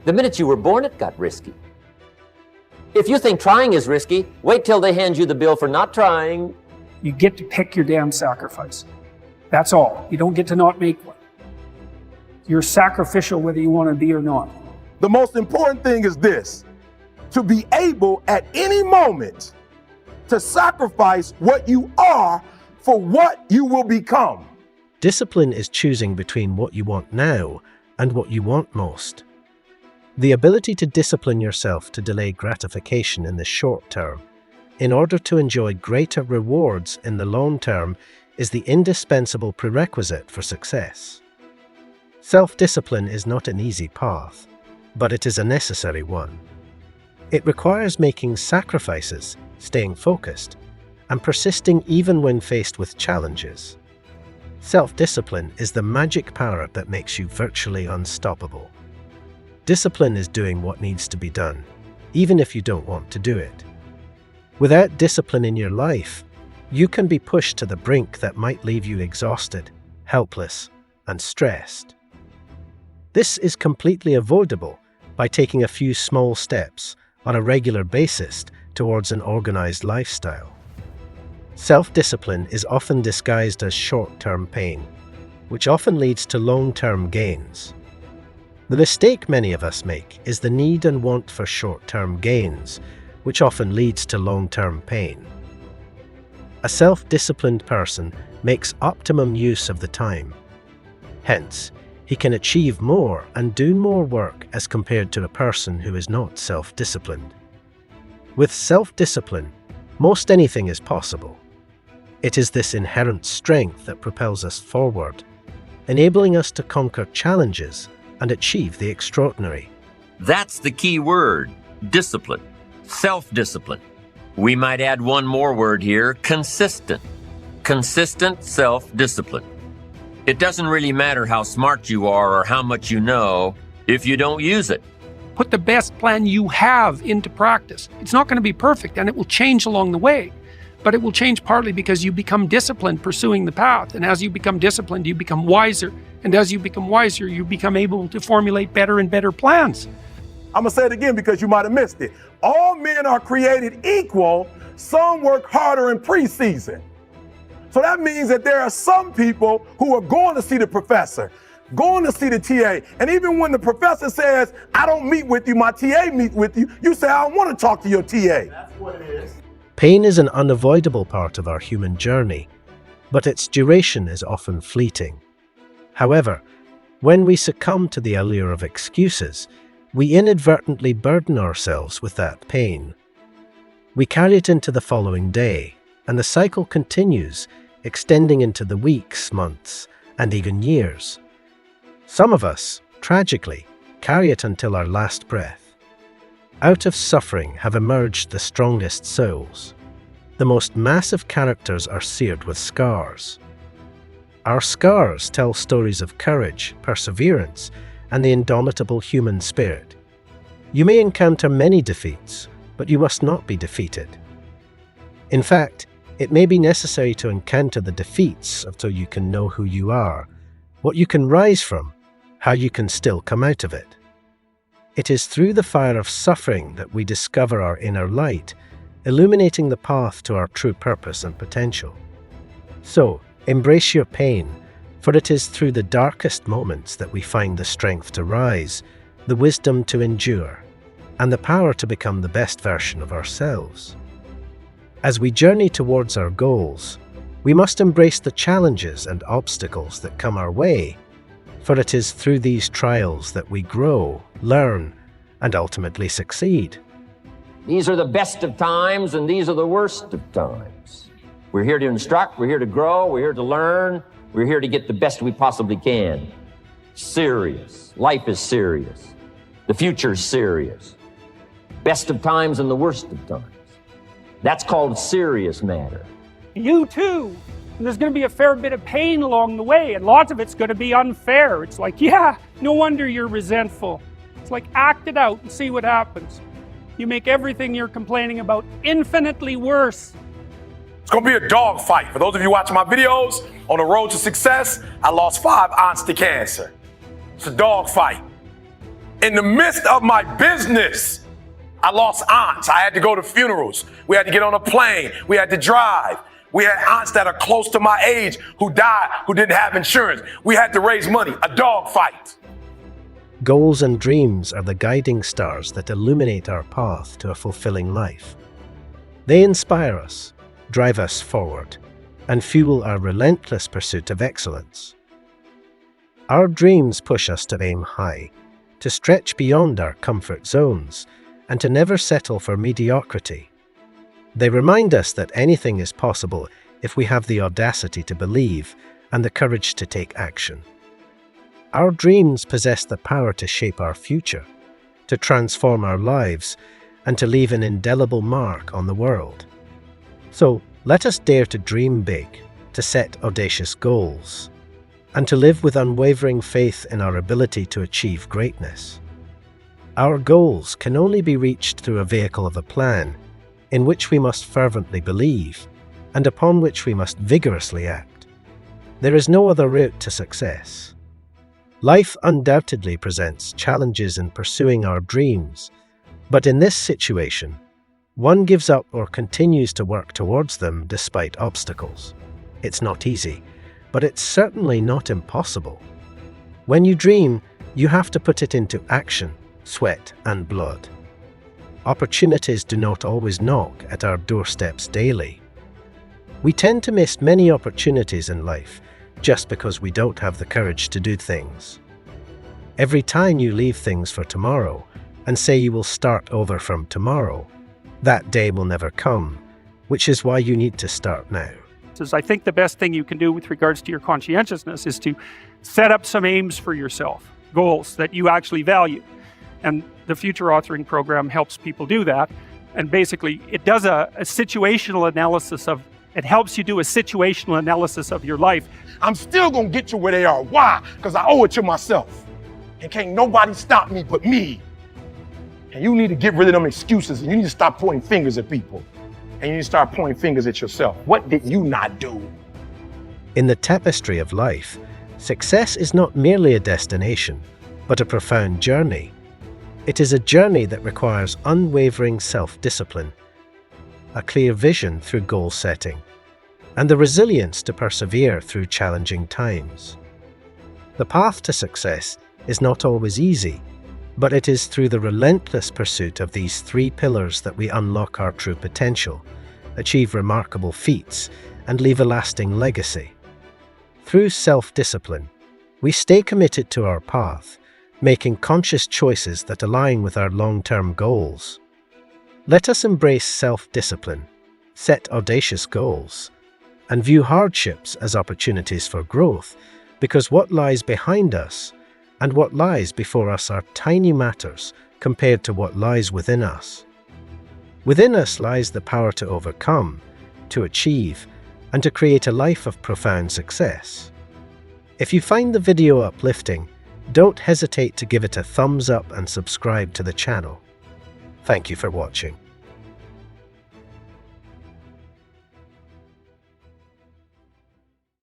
The minute you were born, it got risky. If you think trying is risky, wait till they hand you the bill for not trying. You get to pick your damn sacrifice. That's all. You don't get to not make one. You're sacrificial whether you want to be or not. The most important thing is this: to be able at any moment to sacrifice what you are for what you will become. Discipline is choosing between what you want now and what you want most. The ability to discipline yourself to delay gratification in the short term in order to enjoy greater rewards in the long term is the indispensable prerequisite for success. Self-discipline is not an easy path, but it is a necessary one. It requires making sacrifices, staying focused, and persisting even when faced with challenges. Self-discipline is the magic power that makes you virtually unstoppable. Discipline is doing what needs to be done, even if you don't want to do it. Without discipline in your life, you can be pushed to the brink that might leave you exhausted, helpless, and stressed. This is completely avoidable by taking a few small steps on a regular basis towards an organized lifestyle. Self-discipline is often disguised as short-term pain, which often leads to long-term gains. The mistake many of us make is the need and want for short-term gains, which often leads to long-term pain. A self-disciplined person makes optimum use of the time. Hence, he can achieve more and do more work as compared to a person who is not self-disciplined. With self-discipline, most anything is possible. It is this inherent strength that propels us forward, enabling us to conquer challenges and achieve the extraordinary. That's the key word: discipline, self-discipline. We might add one more word here: consistent. Consistent self-discipline. It doesn't really matter how smart you are or how much you know if you don't use it. Put the best plan you have into practice. It's not going to be perfect, and it will change along the way. But it will change partly because you become disciplined pursuing the path. And as you become disciplined, you become wiser. And as you become wiser, you become able to formulate better and better plans. I'm gonna say it again because you might have missed it. All men are created equal. Some work harder in preseason. So that means that there are some people who are going to see the professor, going to see the TA. And even when the professor says, I don't meet with you, my TA meets with you, you say, I don't want to talk to your TA. That's what it is. Pain is an unavoidable part of our human journey, but its duration is often fleeting. However, when we succumb to the allure of excuses, we inadvertently burden ourselves with that pain. We carry it into the following day, and the cycle continues, extending into the weeks, months, and even years. Some of us, tragically, carry it until our last breath. Out of suffering have emerged the strongest souls. The most massive characters are seared with scars. Our scars tell stories of courage, perseverance, and the indomitable human spirit. You may encounter many defeats, but you must not be defeated. In fact, it may be necessary to encounter the defeats until you can know who you are, what you can rise from, how you can still come out of it. It is through the fire of suffering that we discover our inner light, illuminating the path to our true purpose and potential. So, embrace your pain, for it is through the darkest moments that we find the strength to rise, the wisdom to endure, and the power to become the best version of ourselves. As we journey towards our goals, we must embrace the challenges and obstacles that come our way, for it is through these trials that we grow, learn, and ultimately succeed. These are the best of times, and these are the worst of times. We're here to instruct, we're here to grow, we're here to learn, we're here to get the best we possibly can. Serious. Life is serious. The future is serious. Best of times and the worst of times. That's called serious matter. You too. And there's going to be a fair bit of pain along the way, and lots of it's going to be unfair. It's like, yeah, no wonder you're resentful. It's like, act it out and see what happens. You make everything you're complaining about infinitely worse. It's gonna be a dog fight. For those of you watching my videos, on the road to success, I lost 5 aunts to cancer. It's a dog fight. In the midst of my business, I lost aunts. I had to go to funerals. We had to get on a plane. We had to drive. We had aunts that are close to my age who died, who didn't have insurance. We had to raise money, a dog fight. Goals and dreams are the guiding stars that illuminate our path to a fulfilling life. They inspire us, drive us forward, and fuel our relentless pursuit of excellence. Our dreams push us to aim high, to stretch beyond our comfort zones, and to never settle for mediocrity. They remind us that anything is possible if we have the audacity to believe and the courage to take action. Our dreams possess the power to shape our future, to transform our lives, and to leave an indelible mark on the world. So, let us dare to dream big, to set audacious goals, and to live with unwavering faith in our ability to achieve greatness. Our goals can only be reached through a vehicle of a plan, in which we must fervently believe, and upon which we must vigorously act. There is no other route to success. Life undoubtedly presents challenges in pursuing our dreams, but in this situation, one gives up or continues to work towards them despite obstacles. It's not easy, but it's certainly not impossible. When you dream, you have to put it into action, sweat and blood. Opportunities do not always knock at our doorsteps daily. We tend to miss many opportunities in life just because we don't have the courage to do things. Every time you leave things for tomorrow and say you will start over from tomorrow, that day will never come, which is why you need to start now. I think the best thing you can do with regards to your conscientiousness is to set up some aims for yourself, goals that you actually value. And the Future Authoring Program helps people do that. And basically, it does a situational analysis of, it helps you do a situational analysis of your life. I'm still gonna get to where they are. Why? Because I owe it to myself. And can't nobody stop me but me. And you need to get rid of them excuses, and you need to stop pointing fingers at people. And you need to start pointing fingers at yourself. What did you not do? In the tapestry of life, success is not merely a destination, but a profound journey. It is a journey that requires unwavering self-discipline, a clear vision through goal setting, and the resilience to persevere through challenging times. The path to success is not always easy, but it is through the relentless pursuit of these three pillars that we unlock our true potential, achieve remarkable feats, and leave a lasting legacy. Through self-discipline, we stay committed to our path, making conscious choices that align with our long-term goals. Let us embrace self-discipline, set audacious goals, and view hardships as opportunities for growth, because what lies behind us and what lies before us are tiny matters compared to what lies within us. Within us lies the power to overcome, to achieve, and to create a life of profound success. If you find the video uplifting, don't hesitate to give it a thumbs up and subscribe to the channel. Thank you for watching.